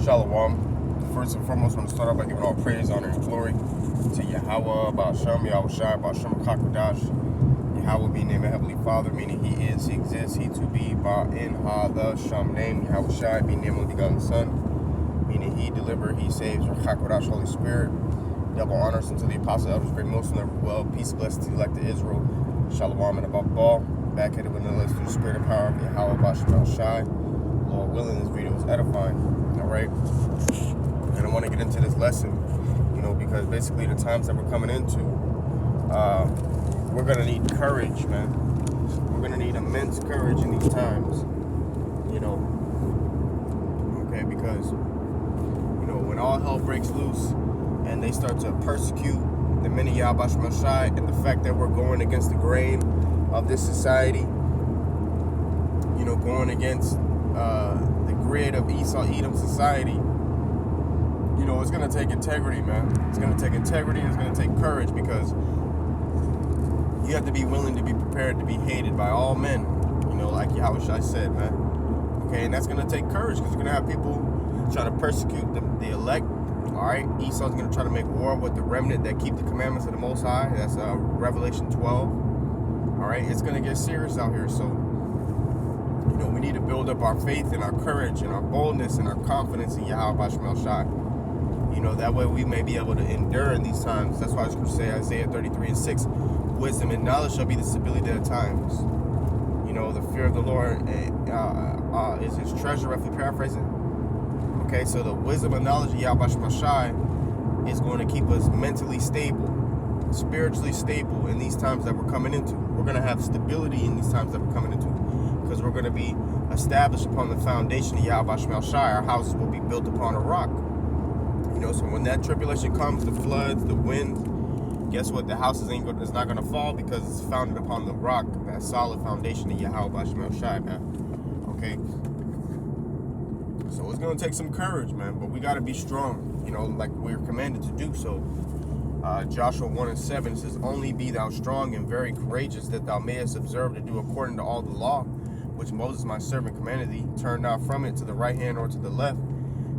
Shalom. First and foremost, I want to start off by giving all praise, honor, and glory to Yahweh, Ba'ashem, Yahweh Shai, Ba'ashem, Kakodash. Yahweh being named a Heavenly Father, meaning He is, He exists, He to be, Ba'in, Ha, the Sham name, Yahweh Shai, being named only begotten Son, meaning He delivered, He saves, Kakodash, Holy Spirit. Double honors unto the Apostle, Elders, great most and ever well. Peace, blessed to the elect of Israel. Shalom, and above all, backheaded with the list through the spirit and power of Yahweh, Ba'ashem, Shai. Lord willing, this video is edifying. Alright? And I want to get into this lesson, because basically the times that we're coming into, we're going to need courage, man. We're going to need immense courage in these times, okay, because, when all hell breaks loose and they start to persecute the men of Yahweh Shai, and the fact that we're going against the grain of this society, going against the grid of Esau Edom society, it's going to take integrity, man. It's going to take integrity, and it's going to take courage, because you have to be willing to be prepared to be hated by all men, like Yahweh said, man. Okay, and that's going to take courage, because you're going to have people trying to persecute the elect. All right, Esau's going to try to make war with the remnant that keep the commandments of the Most High. That's Revelation 12. All right, it's going to get serious out here, so we need to build up our faith and our courage and our boldness and our confidence in Yahweh Shemel Shai. That way we may be able to endure in these times. That's why I was going to say Isaiah 33:6, wisdom and knowledge shall be the stability of the times. The fear of the Lord is his treasure, roughly paraphrasing. Okay, so the wisdom and knowledge of Yahweh Shemel Shai is going to keep us mentally stable, spiritually stable in these times that we're coming into. We're going to have stability in these times that we're coming into, because we're going to be established upon the foundation of Yahweh Shemel Shai. Our houses will be built upon a rock. So when that tribulation comes, the floods, the wind, guess what? The house is not going to fall, because it's founded upon the rock, that solid foundation of Yahweh Shemel Shai, man. Okay? So it's going to take some courage, man, but we got to be strong, like we're commanded to do so. Joshua 1:7 says, only be thou strong and very courageous, that thou mayest observe to do according to all the law, which Moses my servant commanded thee. Turn not from it to the right hand or to the left,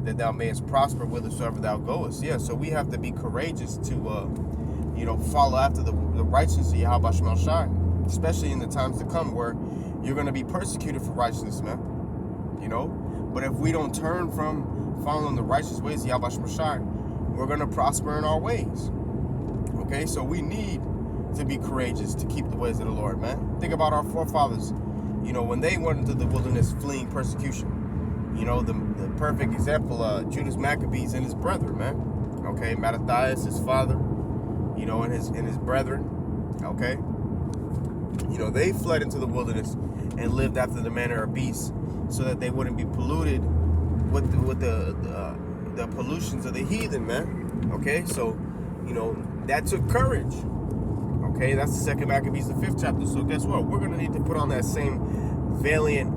that thou mayest prosper whithersoever thou goest. Yeah, so we have to be courageous to, follow after the righteousness of Yahweh Shemel Shai, especially in the times to come where you're going to be persecuted for righteousness, man. But if we don't turn from following the righteous ways of Yahweh Shemel Shai, we're going to prosper in our ways. Okay, so we need to be courageous to keep the ways of the Lord, man. Think about our forefathers, when they went into the wilderness fleeing persecution. The perfect example, Judas Maccabees and his brethren, man. Okay, Mattathias, his father, and his brethren. Okay, they fled into the wilderness and lived after the manner of beasts, so that they wouldn't be polluted with the pollutions of the heathen, man. Okay, so that took courage. Okay, that's the 2 Maccabees, the 5th chapter. So guess what? We're gonna need to put on that same valiant,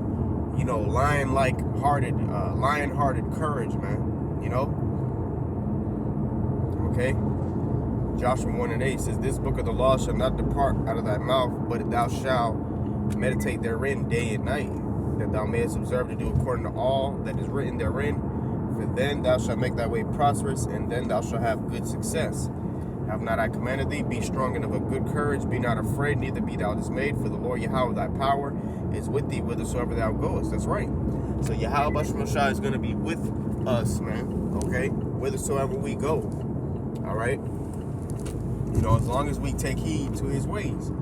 lion-hearted courage, man. Okay. Joshua 1:8 says, this book of the law shall not depart out of thy mouth, but thou shalt meditate therein day and night, that thou mayest observe to do according to all that is written therein. For then thou shalt make thy way prosperous, and then thou shalt have good success. Have not I commanded thee? Be strong and of a good courage. Be not afraid, neither be thou dismayed. For the Lord Yahweh thy power is with thee whithersoever thou goest. That's right. So Yahweh Shemel Shai is going to be with us, man. Okay? Whithersoever we go. All right? As long as we take heed to his ways.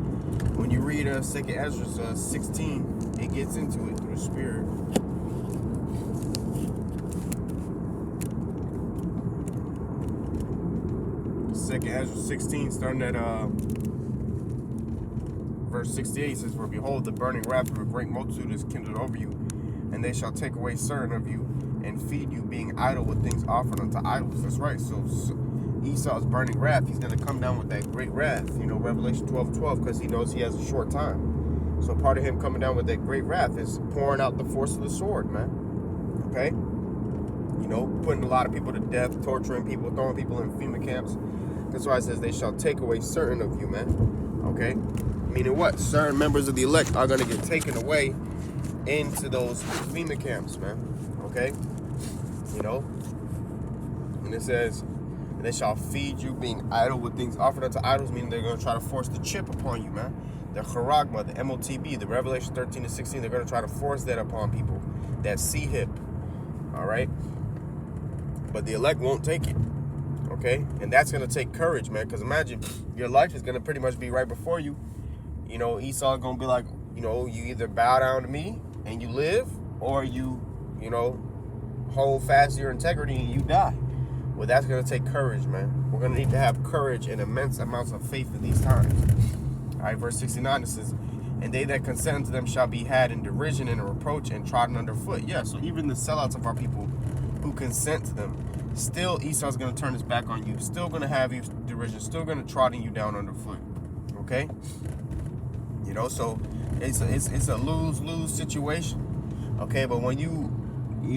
When you read 2 Ezra 16, it gets into it through the Spirit. Second Ezra 16, starting at verse 68, says, for behold, the burning wrath of a great multitude is kindled over you, and they shall take away certain of you, and feed you, being idle with things offered unto idols. That's right. So Esau's burning wrath, he's going to come down with that great wrath, Revelation 12:12, because he knows he has a short time. So part of him coming down with that great wrath is pouring out the force of the sword, man. Okay? Putting a lot of people to death, torturing people, throwing people in FEMA camps. That's why it says they shall take away certain of you, man. Okay? Meaning what? Certain members of the elect are going to get taken away into those FEMA camps, man. Okay? You know? And it says, and they shall feed you being idle with things offered unto idols, meaning they're going to try to force the chip upon you, man. The charagma, the MOTB, the Revelation 13 to 16, they're going to try to force that upon people. That C-hip. All right? But the elect won't take it. Okay? And that's going to take courage, man. Because imagine, your life is going to pretty much be right before you. You know, Esau going to be like, you know, you either bow down to me and you live, or you know, hold fast to your integrity and you die. Well, that's going to take courage, man. We're going to need to have courage and immense amounts of faith in these times. All right, verse 69, it says, and they that consent unto them shall be had in derision and in reproach and trodden underfoot. Yeah, so even the sellouts of our people who consent to them, still Esau's going to turn his back on you, still going to have you derision, still going to trotting you down underfoot. Okay? You know, so it's a lose-lose situation. Okay, but when you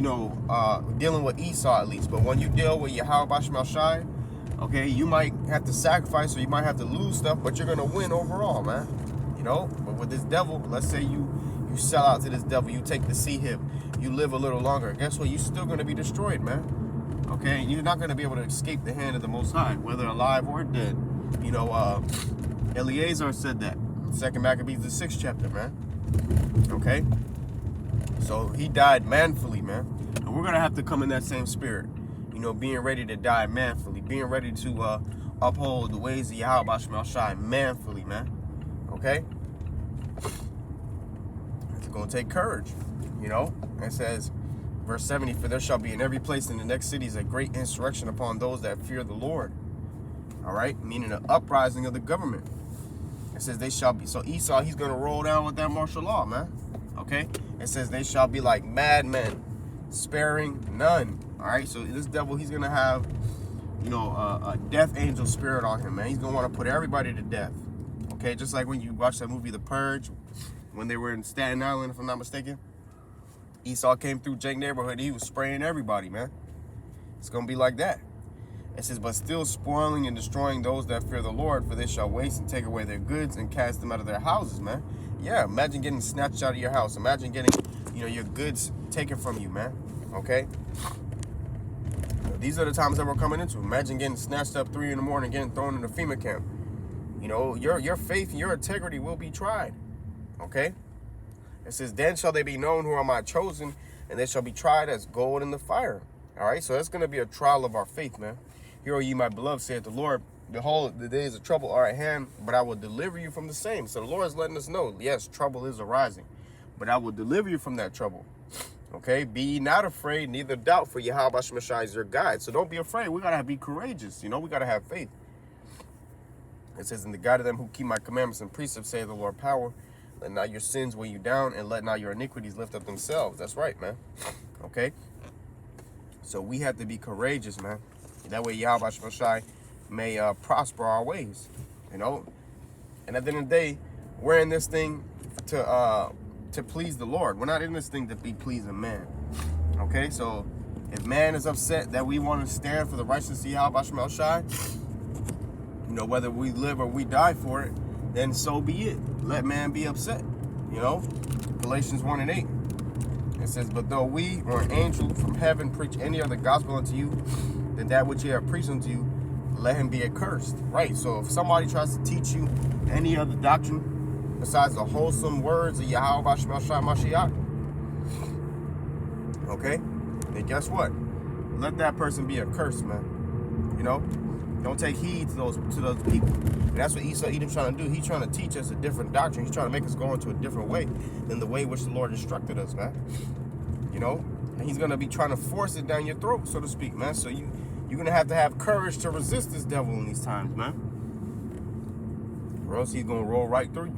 know, dealing with Esau at least, but when you deal with Yahweh Bashmal Shai, okay, you might have to sacrifice or you might have to lose stuff, but you're going to win overall, man. You know, but with this devil, let's say you sell out to this devil, you take the C-hip, you live a little longer. Guess what? You're still going to be destroyed, man. Okay, you're not going to be able to escape the hand of the Most High, whether alive or dead. You know, Eleazar said that. 2 Maccabees, the 6th chapter, man. Okay? So he died manfully, man. And we're going to have to come in that same spirit. You know, being ready to die manfully. Being ready to uphold the ways of Yahweh Bashmal Shai manfully, man. Okay? It's going to take courage. You know? It says, verse 70, for there shall be in every place in the next cities a great insurrection upon those that fear the Lord. All right? Meaning an uprising of the government. It says they shall be. So Esau, he's going to roll down with that martial law, man. Okay? It says they shall be like madmen, sparing none. All right? So this devil, he's going to have, you know, a death angel spirit on him, man. He's going to want to put everybody to death. Okay? Just like when you watch that movie, The Purge, when they were in Staten Island, if I'm not mistaken. Esau came through Jake neighborhood. He was spraying everybody, man. It's going to be like that. It says, but still spoiling and destroying those that fear the Lord, for they shall waste and take away their goods and cast them out of their houses, man. Yeah, imagine getting snatched out of your house. Imagine getting, you know, your goods taken from you, man. Okay? These are the times that we're coming into. Imagine getting snatched up 3 in the morning, getting thrown in a FEMA camp. You know, your faith, your integrity will be tried. Okay? It says, then shall they be known who are my chosen, and they shall be tried as gold in the fire. All right? So that's going to be a trial of our faith, man. Hear, O ye my beloved, saith the Lord, behold, the days of trouble are at hand, but I will deliver you from the same. So the Lord is letting us know, yes, trouble is arising, but I will deliver you from that trouble. Okay? Be ye not afraid, neither doubt, for Yahweh Bashmal Shai is your guide. So don't be afraid. We got to be courageous. You know, we got to have faith. It says, in the guide of them who keep my commandments and precepts, say the Lord power. Let not your sins weigh you down, and let not your iniquities lift up themselves. That's right, man. Okay? So we have to be courageous, man. That way Yahweh Bashmal Shai may prosper our ways, you know. And at the end of the day, we're in this thing to please the Lord. We're not in this thing to be pleasing man. Okay, so if man is upset that we want to stand for the righteousness of Yahweh Bashmal Shai, you know, whether we live or we die for it, then so be it. Let man be upset, you know. Galatians 1 and 8. It says, but though we or an angel from heaven preach any other gospel unto you than that which ye have preached unto you, let him be accursed. Right, so if somebody tries to teach you any other doctrine besides the wholesome words of Yahweh Bashmal Shai Mashiach, okay, then guess what? Let that person be accursed, man. You know, don't take heed to those people. And that's what Esau Edom's trying to do. He's trying to teach us a different doctrine. He's trying to make us go into a different way than the way which the Lord instructed us, man. You know, and he's gonna be trying to force it down your throat, so to speak, man. So you're gonna have courage to resist this devil in these times, man. Or else he's gonna roll right through you.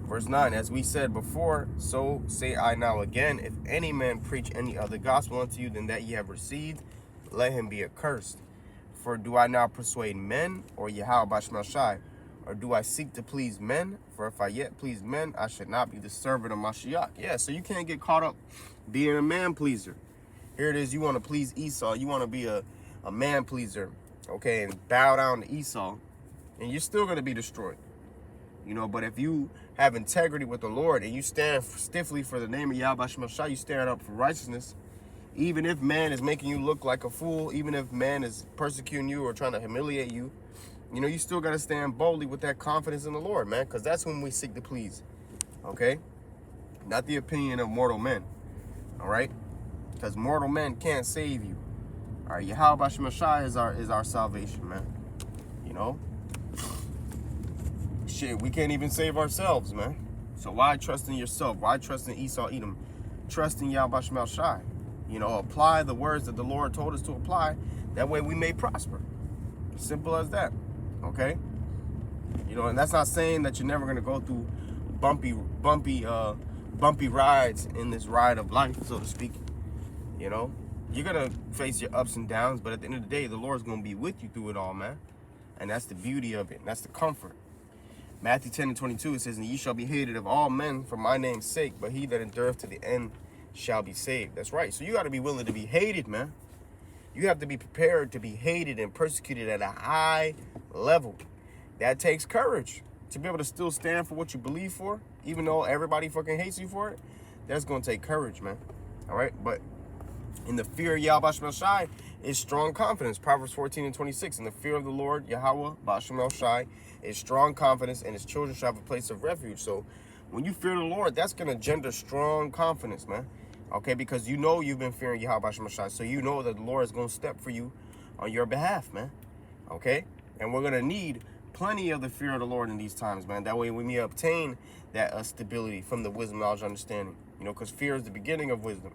Verse 9, as we said before, so say I now again, if any man preach any other gospel unto you than that ye have received, let him be accursed. For do I now persuade men, or Yahweh Bashmal Shai? Or do I seek to please men? For if I yet please men, I should not be the servant of Mashiach. Yeah, so you can't get caught up being a man pleaser. Here it is, you want to please Esau. You want to be a man pleaser, okay, and bow down to Esau. And you're still going to be destroyed. You know, but if you have integrity with the Lord and you stand stiffly for the name of Yahweh Bashmal Shai, you stand up for righteousness, Even if man is making you look like a fool, even if man is persecuting you or trying to humiliate you, you know, you still got to stand boldly with that confidence in the Lord, man, because that's when we seek to please, okay? Not the opinion of mortal men, all right? Because mortal men can't save you, all right? Yahweh Hashem Shai is our salvation, man, you know? Shit, we can't even save ourselves, man. So why trust in yourself? Why trust in Esau Edom? Trust in Yahweh Hashem Shai. You know, apply the words that the Lord told us to apply. That way we may prosper. Simple as that. Okay? You know, and that's not saying that you're never going to go through bumpy rides in this ride of life, so to speak. You know? You're going to face your ups and downs, but at the end of the day, the Lord's going to be with you through it all, man. And that's the beauty of it. And that's the comfort. Matthew 10:22, it says, "And ye shall be hated of all men for my name's sake, but he that endureth to the end shall be saved." That's right. So you got to be willing to be hated, man. You have to be prepared to be hated and persecuted at a high level. That takes courage to be able to still stand for what you believe for, even though everybody fucking hates you for it. That's going to take courage, man. All right? But in the fear of Yahweh Ba'ashem El Shai is strong confidence. Proverbs 14:26. In the fear of the Lord, Yahweh Ba'ashem El Shai is strong confidence, and his children shall have a place of refuge. So when you fear the Lord, that's going to gender strong confidence, man. Okay, because you know you've been fearing Yahweh Hashem Shai, so you know that the Lord is going to step for you on your behalf, man. Okay? And we're going to need plenty of the fear of the Lord in these times, man. That way we may obtain that stability from the wisdom, knowledge, understanding. You know, because fear is the beginning of wisdom.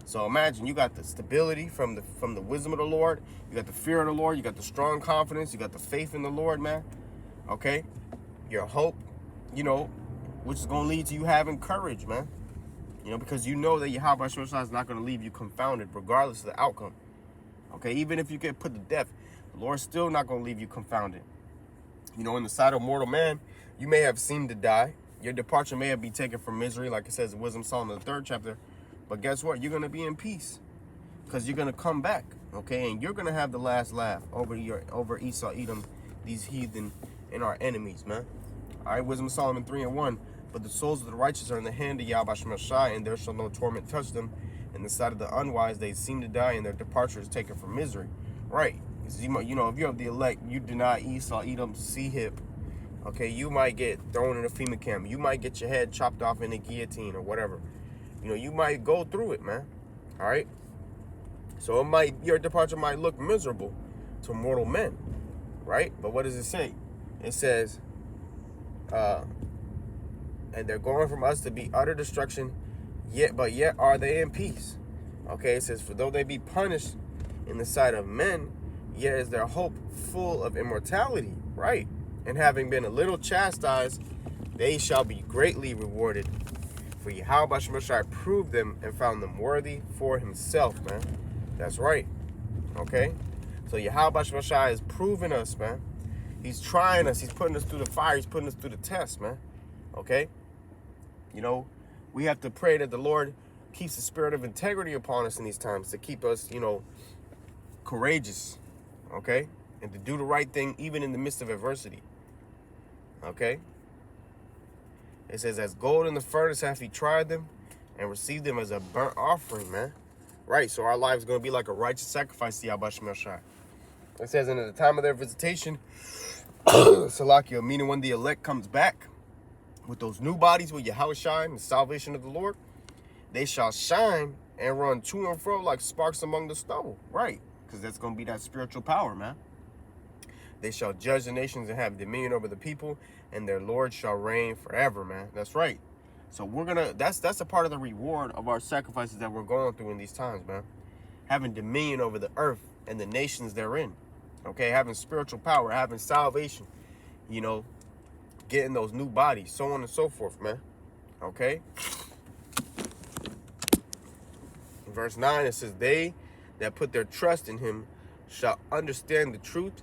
So imagine you got the stability from the wisdom of the Lord. You got the fear of the Lord. You got the strong confidence. You got the faith in the Lord, man. Okay? Your hope, you know, which is going to lead to you having courage, man. You know, because you know that Yahweh Hashem is not going to leave you confounded regardless of the outcome. Okay, even if you get put to death, the Lord's still not going to leave you confounded. You know, in the sight of mortal man, you may have seemed to die. Your departure may have been taken from misery, like it says in Wisdom Psalm in the 3rd chapter. But guess what? You're going to be in peace because you're going to come back, okay? And you're going to have the last laugh over Esau, Edom, these heathen and our enemies, man. All right, Wisdom of Solomon 3:1. But the souls of the righteous are in the hand of Yahweh Hashem Shai, and there shall no torment touch them. In the sight of the unwise, they seem to die, and their departure is taken from misery. Right. You know, if you're of the elect, you deny Esau, Edom, Sihip. Okay, you might get thrown in a FEMA camp. You might get your head chopped off in a guillotine or whatever. You know, you might go through it, man. All right. So your departure might look miserable to mortal men, right? But what does it say? It says, and they're going from us to be utter destruction, yet are they in peace. Okay, it says, for though they be punished in the sight of men, yet is their hope full of immortality, right? And having been a little chastised, they shall be greatly rewarded. For Yahweh Hashem Shai proved them and found them worthy for himself, man. That's right. Okay? So Yahweh Hashem Shai is proving us, man. He's trying us. He's putting us through the fire. He's putting us through the test, man. Okay? You know, we have to pray that the Lord keeps the spirit of integrity upon us in these times to keep us, you know, courageous, okay? And to do the right thing even in the midst of adversity, okay? It says, as gold in the furnace hath he tried them and received them as a burnt offering, man. Right, so our life is going to be like a righteous sacrifice to Yahweh Hashem Shai. It says, and at the time of their visitation, Salakia, meaning when the elect comes back, with those new bodies with Yahweh shine, the salvation of the Lord, they shall shine and run to and fro like sparks among the stubble. Right, because that's going to be that spiritual power, man. They shall judge the nations and have dominion over the people, and their Lord shall reign forever, man. That's right. So we're going to, that's a part of the reward of our sacrifices that we're going through in these times, man. Having dominion over the earth and the nations therein. Okay, having spiritual power, having salvation, you know, getting those new bodies, so on and so forth, man. Okay? In verse 9, it says, they that put their trust in him shall understand the truth,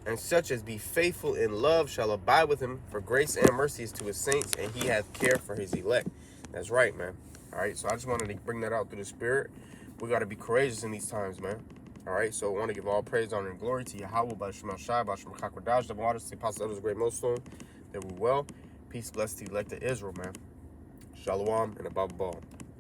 and such as be faithful in love shall abide with him, for grace and mercy is to his saints, and he hath care for his elect. That's right, man. All right, so I just wanted to bring that out through the spirit. We got to be courageous in these times, man. All right, so I want to give all praise, honor, and glory to Yahweh, Ba'ashem El Shai, Ba'ashem Chakwadash, the waters, the apostle of the great millstone. That we well. Peace, blessed to the elect of Israel, man. Shalom and above all.